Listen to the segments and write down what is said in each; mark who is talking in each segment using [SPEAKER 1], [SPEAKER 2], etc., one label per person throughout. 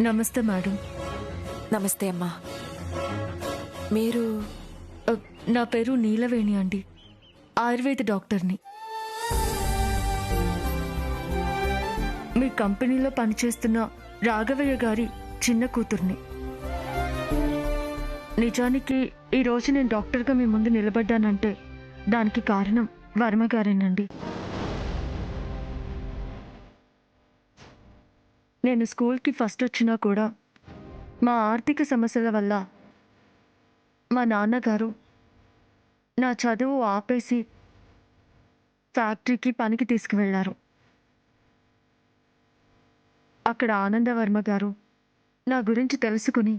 [SPEAKER 1] నమస్తే మేడం.
[SPEAKER 2] నమస్తే అమ్మా. మీరు?
[SPEAKER 1] నా పేరు నీలవేణి అండి. ఆయుర్వేద డాక్టర్ని. మీ కంపెనీలో పనిచేస్తున్న రాఘవయ్య గారి చిన్న కూతుర్ని. నిజానికి ఈరోజు నేను డాక్టర్గా మీ ముందు నిలబడ్డానంటే దానికి కారణం వర్మ గారేనండి. నేను స్కూల్కి ఫస్ట్ వచ్చినా కూడా మా ఆర్థిక సమస్యల వల్ల మా నాన్నగారు నా చదువు ఆపేసి ఫ్యాక్టరీకి పనికి తీసుకువెళ్ళారు. అక్కడ ఆనందవర్మ గారు నా గురించి తెలుసుకుని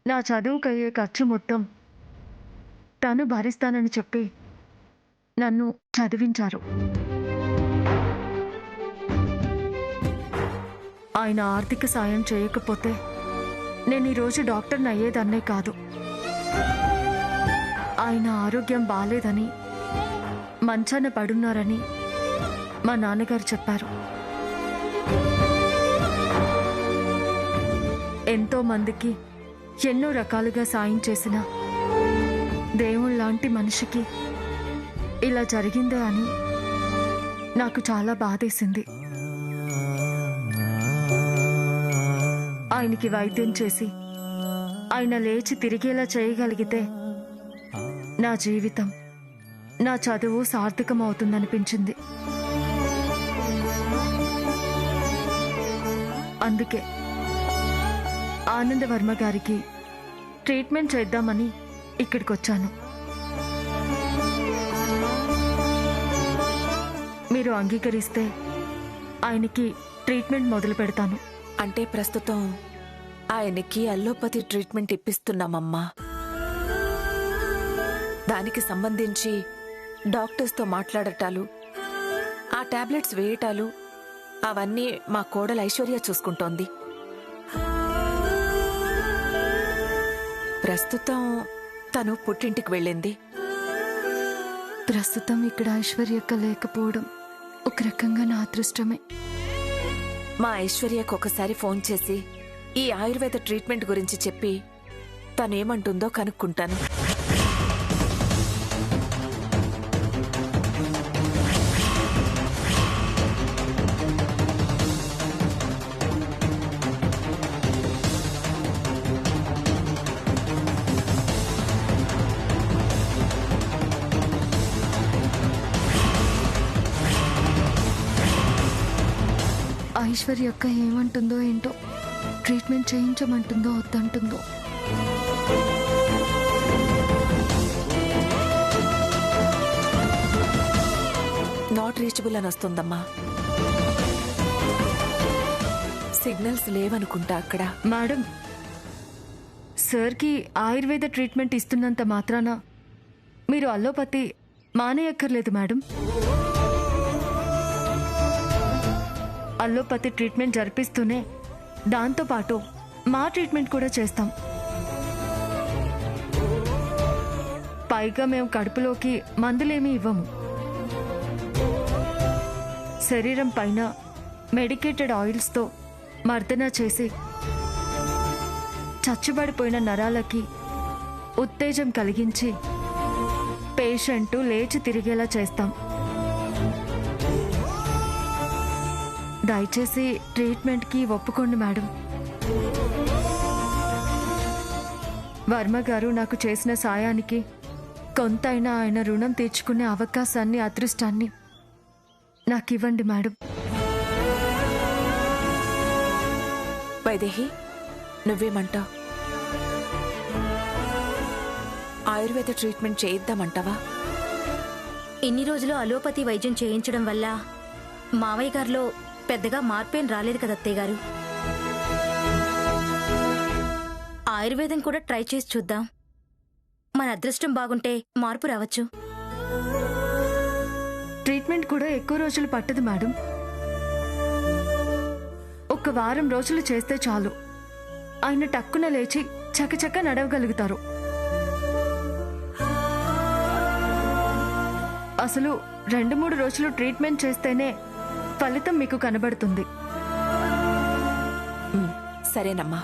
[SPEAKER 1] నా చదువుకు అయ్యే ఖర్చు మొత్తం తను భరిస్తానని చెప్పి నన్ను చదివించారు. ఆయన ఆర్థిక సాయం చేయకపోతే నేను ఈరోజు డాక్టర్ని అయ్యేదన్నే కాదు. ఆయన ఆరోగ్యం బాలేదని, మంచాన పడున్నారని మా నాన్నగారు చెప్పారు. ఎంతో మందికి ఎన్నో రకాలుగా సాయం చేసిన దేవుళ్ళలాంటి మనిషికి ఇలా జరిగిందే అని నాకు చాలా బాధేసింది. ఆయనకి వైద్యం చేసి ఆయన లేచి తిరిగేలా చేయగలిగితే నా జీవితం, నా చదువు సార్థకమవుతుందనిపించింది. అందుకే ఆనందవర్మ గారికి ట్రీట్మెంట్ చేద్దామని ఇక్కడికి వచ్చాను. మీరు అంగీకరిస్తే ఆయనకి ట్రీట్మెంట్ మొదలు పెడతాను.
[SPEAKER 2] అంటే ప్రస్తుతం ఆయనకి అల్లోపతి ట్రీట్మెంట్ ఇప్పిస్తున్నామమ్మా. దానికి సంబంధించి డాక్టర్స్తో మాట్లాడటాలు, ఆ టాబ్లెట్స్ వేయటాలు అవన్నీ మా కోడలు ఐశ్వర్య చూసుకుంటోంది. ప్రస్తుతం తను పుట్టింటికి వెళ్ళింది.
[SPEAKER 1] ప్రస్తుతం ఇక్కడ ఐశ్వర్యక్క లేకపోవడం ఒక రకంగా నా అదృష్టమే.
[SPEAKER 2] మా ఐశ్వర్యకు ఒకసారి ఫోన్ చేసి ఈ ఆయుర్వేద ట్రీట్మెంట్ గురించి చెప్పి తనేమంటుందో కనుక్కుంటాను.
[SPEAKER 1] ఐశ్వర్య అక్క ఏమంటుందో ఏంటో, ట్రీట్మెంట్ చేయించమంటుందో వద్దంటుందో.
[SPEAKER 2] నాట్ రీచబుల్ అని వస్తుందమ్మా. సిగ్నల్స్ లేవనుకుంటా అక్కడ.
[SPEAKER 1] మేడం, సార్కి ఆయుర్వేద ట్రీట్మెంట్ ఇస్తున్నంత మాత్రాన మీరు అల్లోపతి మానేయక్కర్లేదు మేడం. అల్లోపతి ట్రీట్మెంట్ జరిపిస్తూనే దాంతోపాటు మా ట్రీట్మెంట్ కూడా చేస్తాం. పైగా మేము కడుపులోకి మందులేమీ ఇవ్వము. శరీరం పైన మెడికేటెడ్ ఆయిల్స్తో మర్దన చేసి చచ్చుబడిపోయిన నరాలకి ఉత్తేజం కలిగించి పేషెంట్ లేచి తిరిగేలా చేస్తాం. దయచేసి ట్రీట్మెంట్కి ఒప్పుకోండి మేడం. వర్మ గారు నాకు చేసిన సాయానికి కొంతైనా ఆయన రుణం తీర్చుకునే అవకాశాన్ని, అదృష్టాన్ని నాకు ఇవ్వండి మేడం.
[SPEAKER 2] వైదేహి, నువ్వేమంటావు? ఆయుర్వేద ట్రీట్మెంట్ చేయిద్దామంటావా?
[SPEAKER 3] ఇన్ని రోజులు అలోపతి వైద్యం చేయించడం వల్ల మావయ్య గారిలో పెద్దగా మార్పేం రాలేదు కదా అత్తయ్య గారు. ఆయుర్వేదం కూడా ట్రై చేసి చూద్దాం. మన అదృష్టం బాగుంటే మార్పు రావచ్చు.
[SPEAKER 1] ట్రీట్మెంట్ కూడా ఎక్కువ రోజులు పట్టదు మేడం. ఒక వారం రోజులు చేస్తే చాలు. ఆయన టక్కున లేచి చకచక నడవగలుగుతారు. అసలు 2-3 రోజులు ట్రీట్మెంట్ చేస్తేనే ఫలితం మీకు కనబడుతుంది.
[SPEAKER 2] సరేనమ్మా.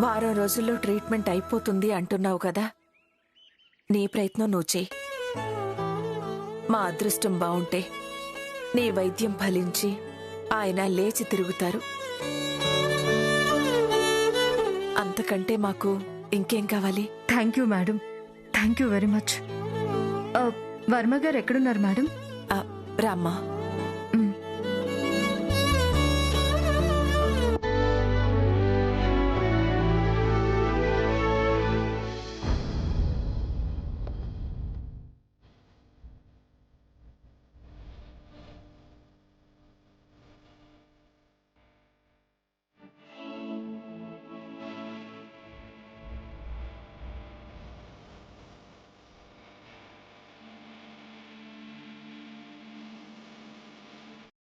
[SPEAKER 2] వారం రోజుల్లో ట్రీట్మెంట్ అయిపోతుంది అంటున్నావు కదా, నీ ప్రయత్నం నువ్వు చెయ్యి. మా అదృష్టం బావుంటే నీ వైద్యం ఫలించి ఆయన లేచి తిరుగుతారు. అంతకంటే మాకు ఇంకేం కావాలి?
[SPEAKER 1] Thank you madam, thank you very much. Varma గారు ఎక్కడున్నారు మేడం?
[SPEAKER 2] రామ్మా.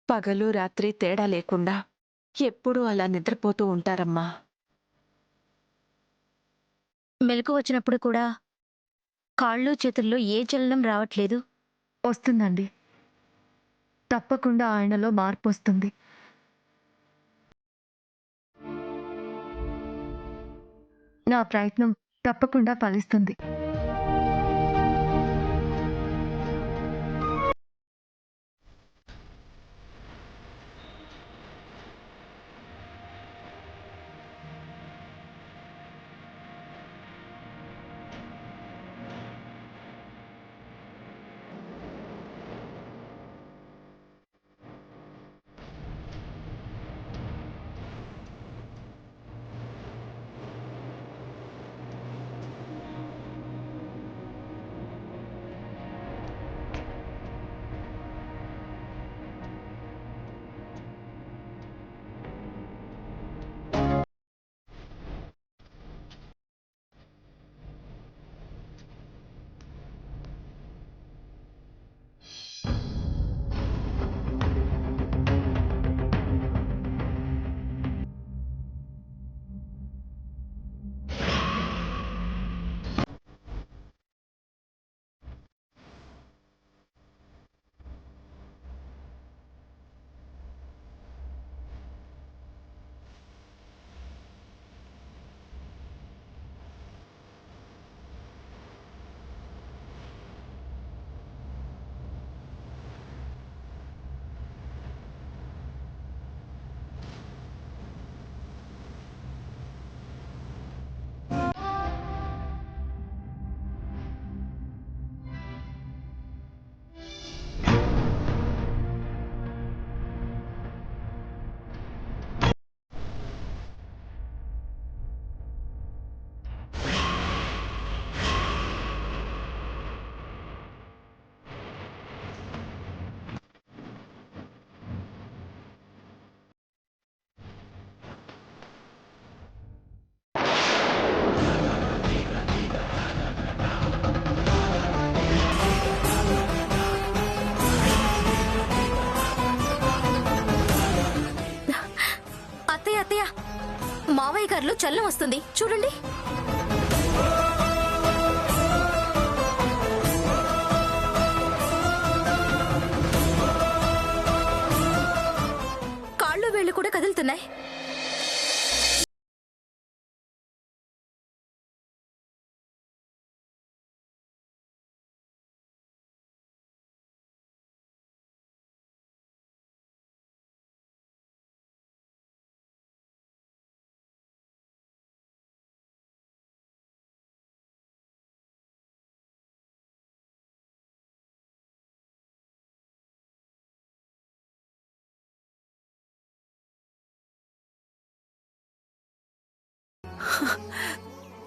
[SPEAKER 2] పగలు రాత్రి తేడా లేకుండా ఎప్పుడూ అలా నిద్రపోతూ ఉంటారమ్మా.
[SPEAKER 3] మెలకు వచ్చినప్పుడు కూడా కాళ్ళు చేతుల్లో ఏ చలనం రావట్లేదు.
[SPEAKER 1] వస్తుందండి, తప్పకుండా ఆయనలో మార్పు వస్తుంది. నా ప్రయత్నం తప్పకుండా ఫలిస్తుంది.
[SPEAKER 3] మావయ్య గారిలో చల్లం వస్తుంది చూడండి. కాళ్ళు వేళ్ళు కూడా కదులుతున్నాయి.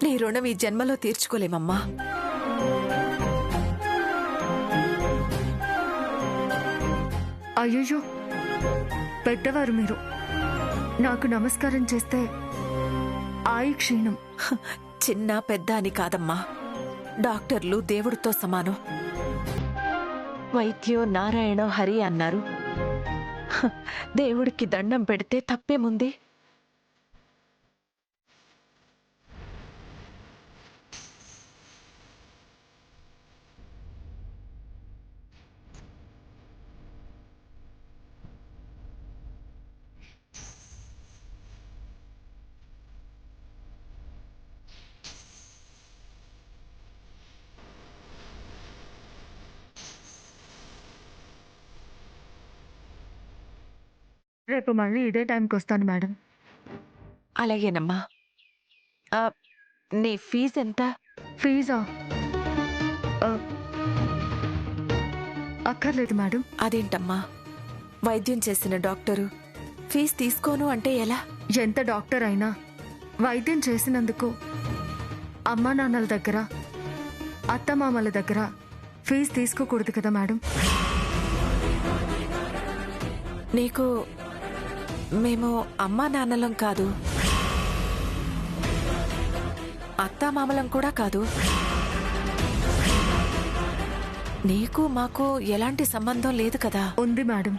[SPEAKER 2] నీ రుణం ఈ జన్మలో తీర్చుకోలేమమ్మా.
[SPEAKER 1] అయ్యో, పెద్దవారు మీరు. నాకు నమస్కారం చేస్తే ఆయు క్షీణం.
[SPEAKER 2] చిన్న పెద్ద అని కాదమ్మా, డాక్టర్లు దేవుడితో సమానం. వైద్యో నారాయణ హరి అన్నారు. దేవుడికి దండం పెడితే తప్పేముంది?
[SPEAKER 1] రేపు మళ్ళీ ఇదే టైంకి వస్తాను మేడం.
[SPEAKER 2] అలాగేనమ్మా. ఆ, నీ ఫీజు ఎంత?
[SPEAKER 1] ఫీజా? ఆ, అక్కర్లేదు మేడం.
[SPEAKER 2] అదేంటమ్మా, వైద్యం చేసిన డాక్టరు ఫీజు తీసుకోను అంటే ఎలా?
[SPEAKER 1] ఎంత డాక్టర్ అయినా వైద్యం చేసినందుకు అమ్మా నాన్నల దగ్గర, అత్తమామల దగ్గర ఫీజు తీసుకోకూడదు కదా మేడం.
[SPEAKER 2] నీకు మేము అమ్మా నాన్నలం కాదు, అత్తామామలం కూడా కాదు. నీకు మాకు ఎలాంటి సంబంధం లేదు కదా.
[SPEAKER 1] ఉంది మేడం.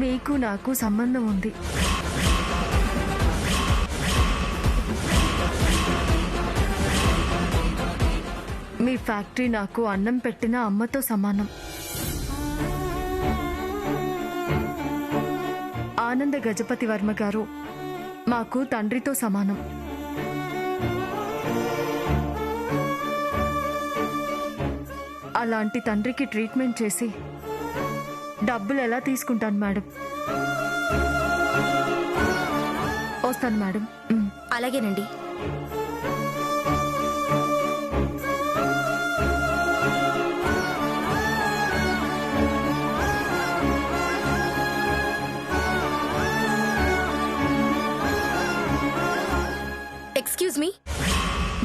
[SPEAKER 1] మీకు నాకు సంబంధం ఉంది. మీ ఫ్యాక్టరీ నాకు అన్నం పెట్టిన అమ్మతో సమానం. ఆనంద గజపతి వర్మ గారు మాకు తండ్రితో సమానం. అలాంటి తండ్రికి ట్రీట్మెంట్ చేసి డబ్బులు ఎలా తీసుకుంటాను మేడం? వస్తాను మేడం.
[SPEAKER 3] అలాగేనండి. Excuse me.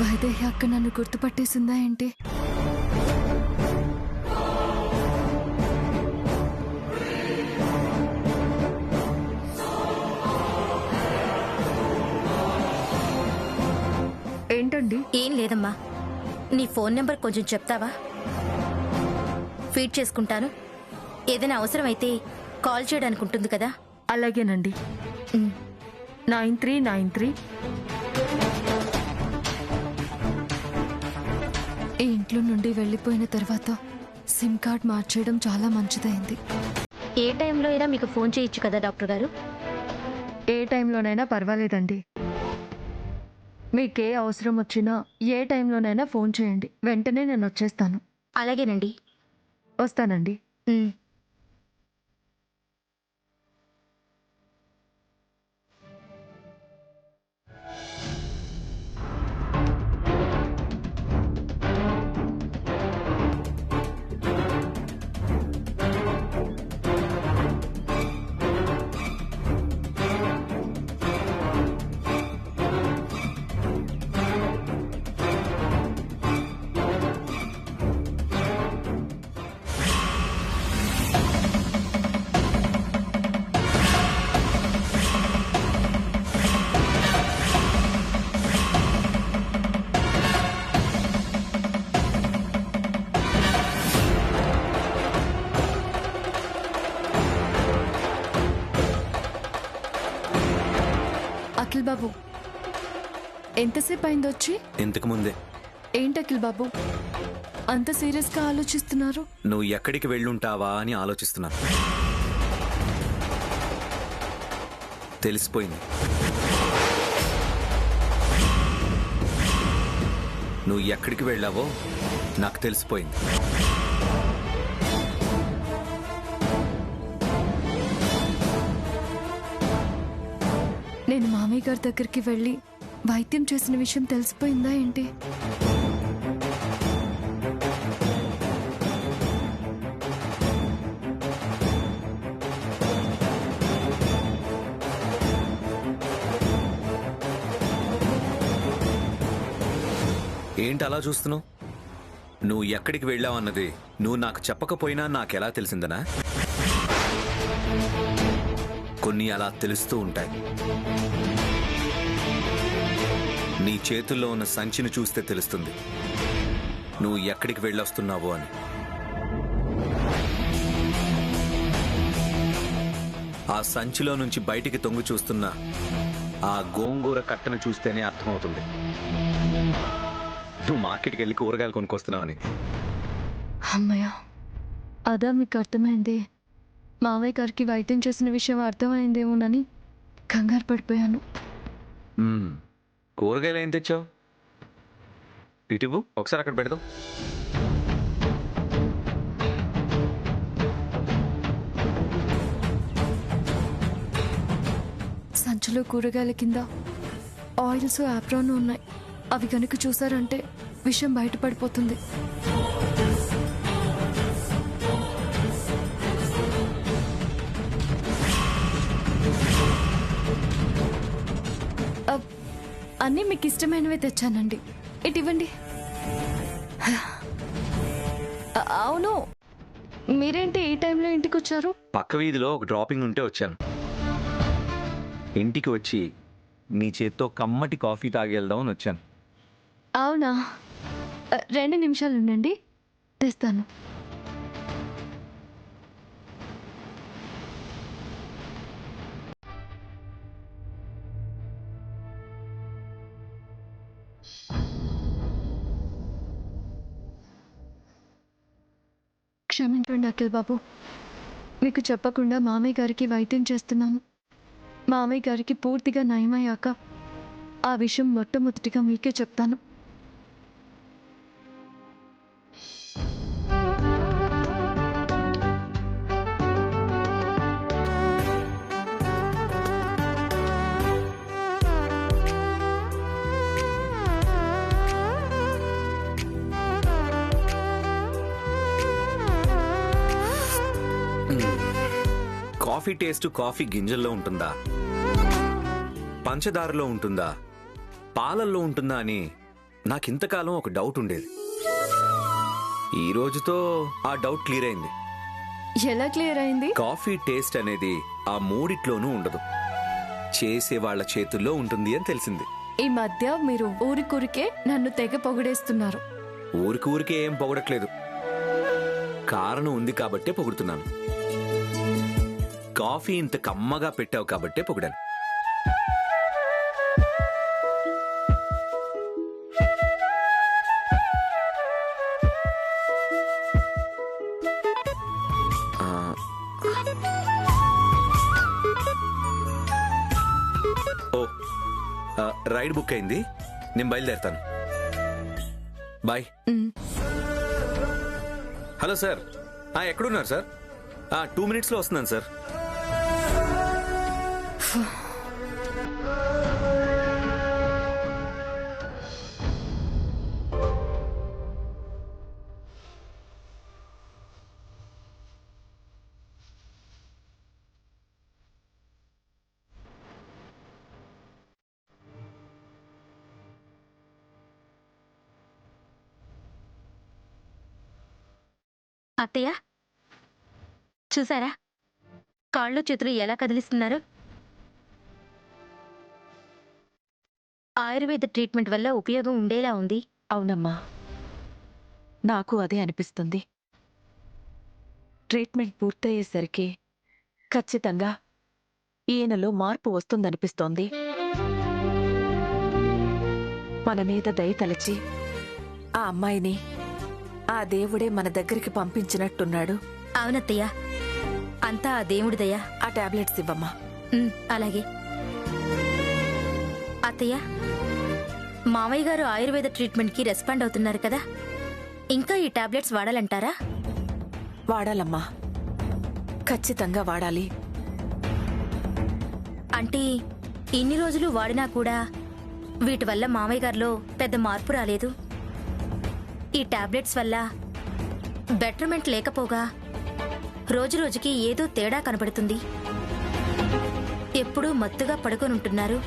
[SPEAKER 1] వైదేహి అక్క నన్ను గుర్తుపట్టేసిందా ఏంటి? ఏంటండి?
[SPEAKER 3] ఏం లేదమ్మా, నీ ఫోన్ నెంబర్ కొంచెం చెప్తావా? ఫీడ్ చేసుకుంటాను. ఏదైనా అవసరమైతే కాల్ చేయడానికి ఉంటుంది కదా.
[SPEAKER 1] అలాగేనండి. 9393. ఈ ఇంట్లో నుండి వెళ్ళిపోయిన తర్వాత సిమ్ కార్డ్ మార్చేయడం చాలా మంచిదైంది.
[SPEAKER 3] ఏ టైంలో అయినా మీకు ఫోన్ చేయొచ్చు కదా డాక్టర్ గారు.
[SPEAKER 1] ఏ టైంలోనైనా పర్వాలేదండి. మీకే అవసరం వచ్చినా ఏ టైంలోనైనా ఫోన్ చేయండి, వెంటనే నేను వచ్చేస్తాను.
[SPEAKER 3] అలాగేనండి.
[SPEAKER 1] వస్తానండి. అఖిల్ బాబు, ఎంతసేపు అయింది వచ్చి?
[SPEAKER 4] ఇంతకు ముందే.
[SPEAKER 1] ఏంటి అఖిల్ బాబు అంత సీరియస్గా ఆలోచిస్తున్నారు?
[SPEAKER 4] నువ్వు ఎక్కడికి వెళ్ళుంటావా అని ఆలోచిస్తున్నాను. తెలిసిపోయింది. నువ్వు ఎక్కడికి వెళ్ళావో నాకు తెలిసిపోయింది.
[SPEAKER 1] నేను మామయ్య గారి దగ్గరికి వెళ్ళి వైద్యం చేసిన విషయం తెలిసిపోయిందా ఏంటి?
[SPEAKER 4] ఏంటి అలా చూస్తున్నావు? నువ్వు ఎక్కడికి వెళ్ళావు అన్నది నువ్వు నాకు చెప్పకపోయినా నాకెలా తెలిసిందనా? కొన్ని అలా తెలుస్తూ ఉంటాయి. నీ చేతుల్లో ఉన్న సంచిని చూస్తే తెలుస్తుంది నువ్వు ఎక్కడికి వెళ్ళొస్తున్నావో అని. ఆ సంచిలో నుంచి బయటికి తొంగి చూస్తున్న ఆ గోంగూర కట్టను చూస్తేనే అర్థమవుతుంది నువ్వు మార్కెట్కి వెళ్ళి కూరగాయలు కొనుక్కొస్తున్నావని.
[SPEAKER 1] అమ్మయ్య, అదా మీకు అర్థమైంది. మావయ్య గారికి వైద్యం చేసిన విషయం అర్థమైందేమోనని కంగారు పడిపోయాను.
[SPEAKER 4] కూరగాయలు ఏం తెచ్చావు? ఇటువు ఒకసారి అక్కడ పెడదాం.
[SPEAKER 1] సంచులు కూరగాయల కింద ఆయిల్స్ యాప్రాన్ ఉన్నాయి. అవి కనుక చూసారంటే విషయం బయటపడిపోతుంది. అన్నీ మీకు ఇష్టమైనవే తెచ్చానండి. ఇవ్వండి. అవును, మీరేంటి ఈ టైంలో ఇంటికి వచ్చారు?
[SPEAKER 4] పక్క వీధిలో ఒక డ్రాపింగ్ ఉంటే వచ్చాను. ఇంటికి వచ్చి నీ చేత్తో కమ్మటి కాఫీ తాగి వెళ్దామని వచ్చాను.
[SPEAKER 1] అవునా, 2 నిమిషాలు ఉండండి, తెస్తాను. క్షమించండి అఖిల్ బాబు, మీకు చెప్పకుండా మామయ్య గారికి వైద్యం చేస్తున్నాను. మామయ్య గారికి పూర్తిగా నయమయ్యాక ఆ విషయం మొట్టమొదటిగా మీకే చెప్తాను.
[SPEAKER 4] కాఫీ టేస్ట్ కాఫీ గింజల్లో ఉంటుందా, పంచదారలో ఉంటుందా, పాలల్లో ఉంటుందా అని నాకింతకాలం ఒక డౌట్ ఉండేది. ఈ రోజుతో ఆ డౌట్ క్లియర్ అయింది.
[SPEAKER 1] ఎలా క్లియర్ అయింది?
[SPEAKER 4] కాఫీ టేస్ట్ అనేది ఆ మూడిట్లోనూ ఉండదు, చేసే వాళ్ళ చేతుల్లో ఉంటుంది అని తెలిసింది.
[SPEAKER 1] ఈ మధ్య మీరు ఊరికూరికే నన్ను తెగ పొగిడేస్తున్నారు.
[SPEAKER 4] ఊరికే ఏం పొగడట్లేదు, కారణం ఉంది కాబట్టే పొగుడుతున్నాను. కాఫీ ఇంత కమ్మగా పెట్టావు కాబట్టే పొగిడాను. రైడ్ బుక్ అయింది, నేను బయలుదేరుతాను. బాయ్. హలో సార్, ఎక్కడున్నారు సార్? 2 మినిట్స్లో వస్తున్నాను సార్.
[SPEAKER 3] అత్తయ్య చూసారా, కాళ్ళు చేతులు ఎలా కదిలిస్తున్నారు? ఆయుర్వేద ట్రీట్మెంట్ వల్ల ఉపయోగం ఉండేలా ఉంది.
[SPEAKER 2] అవునమ్మా, నాకు అదే అనిపిస్తుంది. ట్రీట్మెంట్ పూర్తయ్యేసరికి ఖచ్చితంగా ఈయనలో మార్పు వస్తుందనిపిస్తోంది. మన మీద దయ తలచి ఆ అమ్మాయిని ఆ దేవుడే మన దగ్గరికి పంపించినట్టున్నాడు.
[SPEAKER 3] అవునత్తయ్య, అంతా ఆ దేవుడి దయ.
[SPEAKER 2] ఆ టాబ్లెట్స్ ఇవ్వమ్మా.
[SPEAKER 3] అలాగే అత్తయ్య, మామయ్య గారు ఆయుర్వేద ట్రీట్మెంట్ కి రెస్పాండ్ అవుతున్నారు కదా, ఇంకా ఈ టాబ్లెట్స్ వాడాలంటారా?
[SPEAKER 2] వాడాలమ్మా, ఖచ్చితంగా వాడాలి.
[SPEAKER 3] అంటే ఇన్ని రోజులు వాడినా కూడా వీటి వల్ల మామయ్య గారిలో పెద్ద మార్పు రాలేదు. ఈ టాబ్లెట్స్ వల్ల బెటర్మెంట్ లేకపోగా రోజు రోజుకి ఏదో తేడా కనబడుతుంది. ఎప్పుడూ మత్తుగా పడుకొనుంటున్నారు.